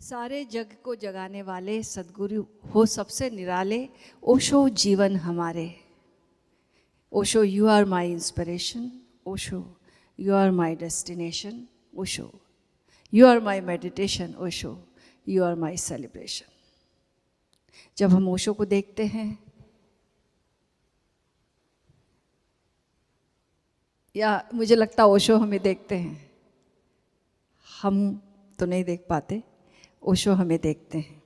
सारे जग को जगाने वाले सद्गुरु हो सबसे निराले, ओशो जीवन हमारे। Osho you are my inspiration, Osho you are my destination, Osho you are my meditation, Osho you are my celebration. जब हम ओशो को देखते हैं या मुझे लगता है ओशो हमें देखते हैं, हम तो नहीं देख पाते, ओशो हमें देखते हैं।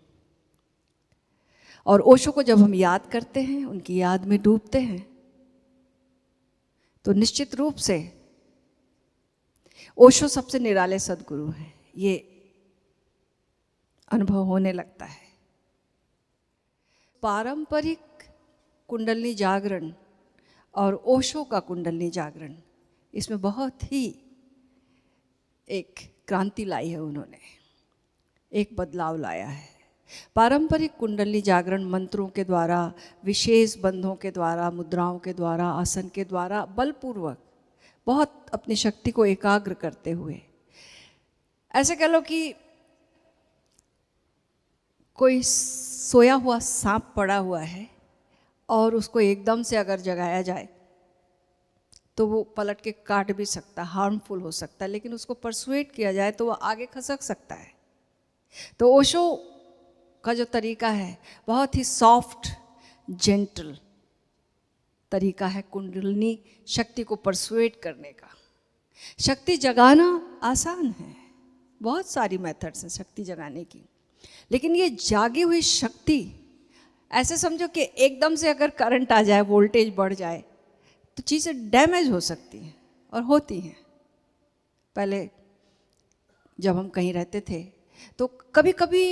और ओशो को जब हम याद करते हैं, उनकी याद में डूबते हैं, तो निश्चित रूप से ओशो सबसे निराले सद्गुरु हैं, ये अनुभव होने लगता है। पारंपरिक कुंडलिनी जागरण और ओशो का कुंडलिनी जागरण, इसमें बहुत ही एक क्रांति लाई है उन्होंने, एक बदलाव लाया है। पारंपरिक कुंडलिनी जागरण मंत्रों के द्वारा, विशेष बंधों के द्वारा, मुद्राओं के द्वारा, आसन के द्वारा बलपूर्वक बहुत अपनी शक्ति को एकाग्र करते हुए, ऐसे कह लो कि कोई सोया हुआ सांप पड़ा हुआ है और उसको एकदम से अगर जगाया जाए तो वो पलट के काट भी सकता, हार्मफुल हो सकता है, लेकिन उसको परसुएट किया जाए तो वो आगे खसक सकता है। तो ओशो का जो तरीका है बहुत ही सॉफ्ट जेंटल तरीका है कुंडलिनी शक्ति को परसुएट करने का। शक्ति जगाना आसान है, बहुत सारी मेथड्स हैं शक्ति जगाने की, लेकिन ये जागी हुई शक्ति, ऐसे समझो कि एकदम से अगर करंट आ जाए, वोल्टेज बढ़ जाए तो चीज़ें डैमेज हो सकती हैं और होती हैं। पहले जब हम कहीं रहते थे तो कभी कभी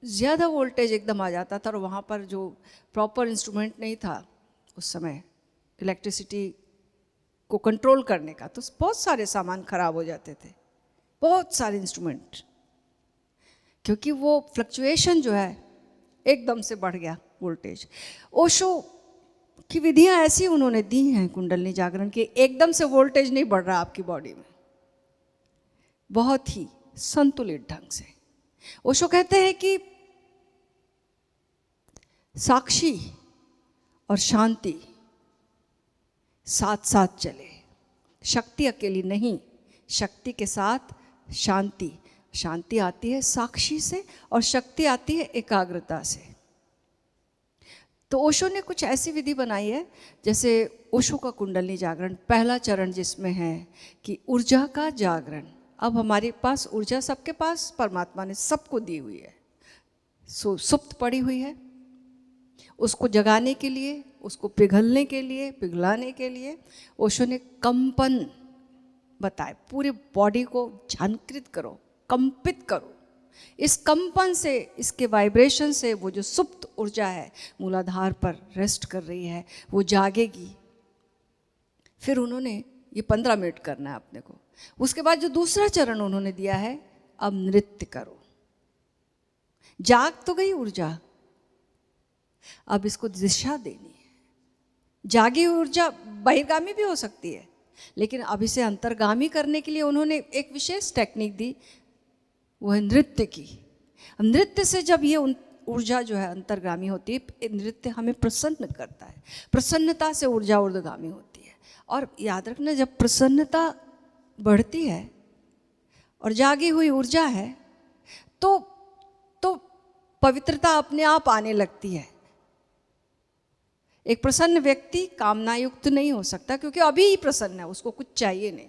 ज़्यादा वोल्टेज एकदम आ जाता था और वहाँ पर जो प्रॉपर इंस्ट्रूमेंट नहीं था उस समय इलेक्ट्रिसिटी को कंट्रोल करने का, तो बहुत सारे सामान खराब हो जाते थे, बहुत सारे इंस्ट्रूमेंट, क्योंकि वो फ्लक्चुएशन जो है एकदम से बढ़ गया वोल्टेज। ओशो की विधियाँ ऐसी उन्होंने दी हैं कुंडलिनी जागरण की, एकदम से वोल्टेज नहीं बढ़ रहा आपकी बॉडी में, बहुत ही संतुलित ढंग से। ओशो कहते हैं कि साक्षी और शांति साथ साथ चले, शक्ति अकेली नहीं, शक्ति के साथ शांति। शांति आती है साक्षी से और शक्ति आती है एकाग्रता से। तो ओशो ने कुछ ऐसी विधि बनाई है, जैसे ओशो का कुंडलिनी जागरण पहला चरण जिसमें है कि ऊर्जा का जागरण। अब हमारे पास ऊर्जा, सबके पास परमात्मा ने सबको दी हुई है, सुप्त पड़ी हुई है, उसको जगाने के लिए, उसको पिघलने के लिए, पिघलाने के लिए ओशो ने कंपन बताए। पूरे बॉडी को झंकृत करो, कंपित करो। इस कंपन से, इसके वाइब्रेशन से वो जो सुप्त ऊर्जा है मूलाधार पर रेस्ट कर रही है, वो जागेगी। फिर उन्होंने ये 15 मिनट करना है अपने को। उसके बाद जो दूसरा चरण उन्होंने दिया है, अब नृत्य करो। जाग तो गई ऊर्जा, अब इसको दिशा देनी है। जागी ऊर्जा बहिर्गामी भी हो सकती है, लेकिन अब इसे अंतर्गामी करने के लिए उन्होंने एक विशेष टेक्निक दी, वो है नृत्य की। नृत्य से जब ये ऊर्जा जो है अंतर्गामी होती है, नृत्य हमें प्रसन्न करता है, प्रसन्नता से ऊर्जा ऊर्ध्वगामी होती है। और याद रखना, जब प्रसन्नता बढ़ती है और जागी हुई ऊर्जा है तो पवित्रता अपने आप आने लगती है। एक प्रसन्न व्यक्ति कामना युक्त नहीं हो सकता, क्योंकि अभी ही प्रसन्न है, उसको कुछ चाहिए नहीं।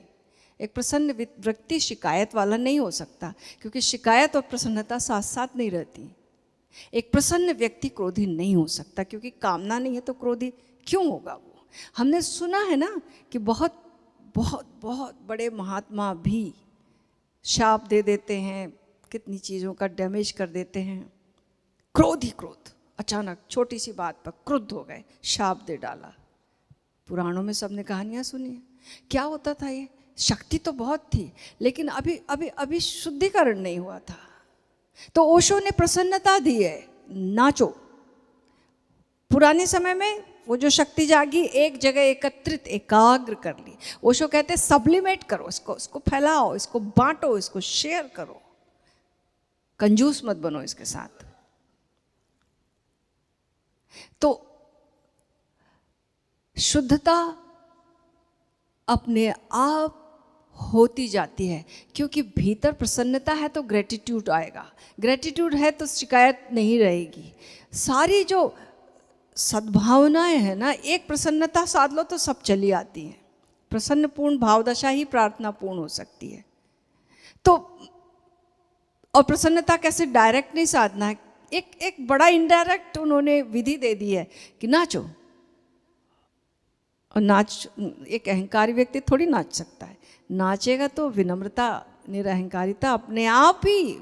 एक प्रसन्न व्यक्ति शिकायत वाला नहीं हो सकता, क्योंकि शिकायत और प्रसन्नता साथ साथ नहीं रहती। एक प्रसन्न व्यक्ति क्रोधी नहीं हो सकता, क्योंकि कामना नहीं है तो क्रोधी क्यों होगा वो। हमने सुना है ना कि बहुत बहुत बहुत बड़े महात्मा भी शाप दे देते हैं, कितनी चीज़ों का डैमेज कर देते हैं। क्रोध ही क्रोध, अचानक छोटी सी बात पर क्रुद्ध हो गए, शाप दे डाला। पुराणों में सबने कहानियाँ सुनी है। क्या होता था ये? शक्ति तो बहुत थी, लेकिन अभी अभी अभी शुद्धिकरण नहीं हुआ था। तो ओशो ने प्रसन्नता दी है, नाचो। पुराने समय में वो जो शक्ति जागी, एक जगह एकत्रित, एकाग्र कर ली। ओशो कहते सब्लिमेट करो, इसको फैलाओ, इसको बांटो, इसको शेयर करो। कंजूस मत बनो इसके साथ। तो शुद्धता अपने आप होती जाती है, क्योंकि भीतर प्रसन्नता है तो ग्रेटिट्यूड आएगा, ग्रेटिट्यूड है तो शिकायत नहीं रहेगी। सारी जो सद्भावनाएं हैं ना, एक प्रसन्नता साध लो तो सब चली आती हैं। प्रसन्नपूर्ण भावदशा ही प्रार्थनापूर्ण हो सकती है। तो और प्रसन्नता कैसे डायरेक्ट नहीं साधना है, एक बड़ा इनडायरेक्ट उन्होंने विधि दे दी है कि नाचो। और नाच, एक अहंकारी व्यक्ति थोड़ी नाच सकता है, नाचेगा तो विनम्रता निरअहंकारिता अपने आप ही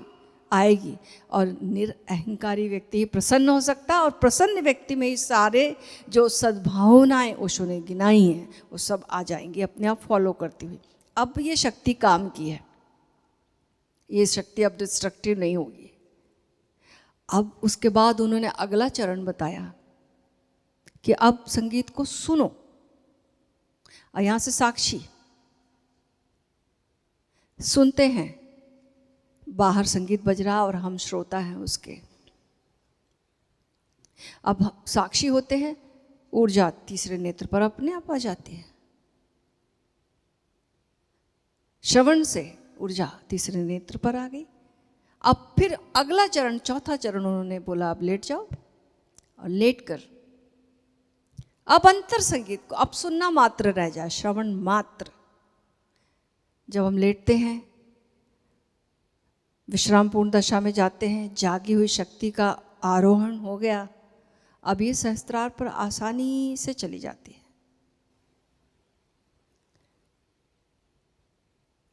आएगी, और निरअहंकारी व्यक्ति ही प्रसन्न हो सकता है। और प्रसन्न व्यक्ति में ही सारे जो सद्भावनाएं ओशो ने गिनाई हैं वो सब आ जाएंगी अपने आप फॉलो करती हुई। अब ये शक्ति काम की है, ये शक्ति अब डिस्ट्रक्टिव नहीं होगी। अब उसके बाद उन्होंने अगला चरण बताया कि अब संगीत को सुनो, और यहाँ से साक्षी सुनते हैं, बाहर संगीत बज रहा और हम श्रोता हैं उसके। अब साक्षी होते हैं, ऊर्जा तीसरे नेत्र पर अपने आप आ जाती है। श्रवण से ऊर्जा तीसरे नेत्र पर आ गई। अब फिर अगला चरण, चौथा चरण उन्होंने बोला अब लेट जाओ, और लेट कर अब अंतर संगीत को अब सुनना मात्र रह जाए, श्रवण मात्र। जब हम लेटते हैं, विश्राम पूर्ण दशा में जाते हैं, जागी हुई शक्ति का आरोहण हो गया। अब ये सहस्त्रार पर आसानी से चली जाती है।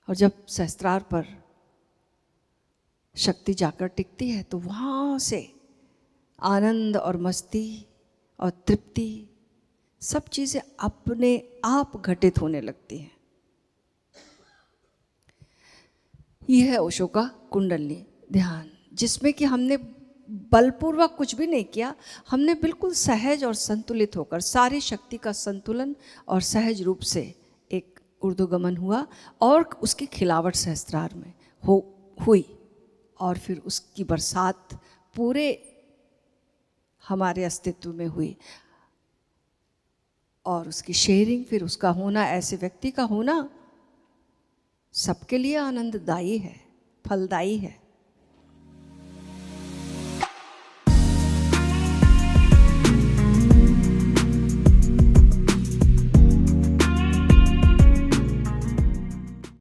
और जब सहस्त्रार पर शक्ति जाकर टिकती है तो वहाँ से आनंद और मस्ती और तृप्ति सब चीज़ें अपने आप घटित होने लगती हैं। यह है ओशो का कुंडली ध्यान, जिसमें कि हमने बलपूर्वक कुछ भी नहीं किया, हमने बिल्कुल सहज और संतुलित होकर सारी शक्ति का संतुलन और सहज रूप से एक ऊर्ध्वगमन हुआ, और उसकी खिलावट सहस्त्रार में हुई, और फिर उसकी बरसात पूरे हमारे अस्तित्व में हुई, और उसकी शेयरिंग, फिर उसका होना, ऐसे व्यक्ति का होना सबके लिए आनंददायी है, फलदायी है।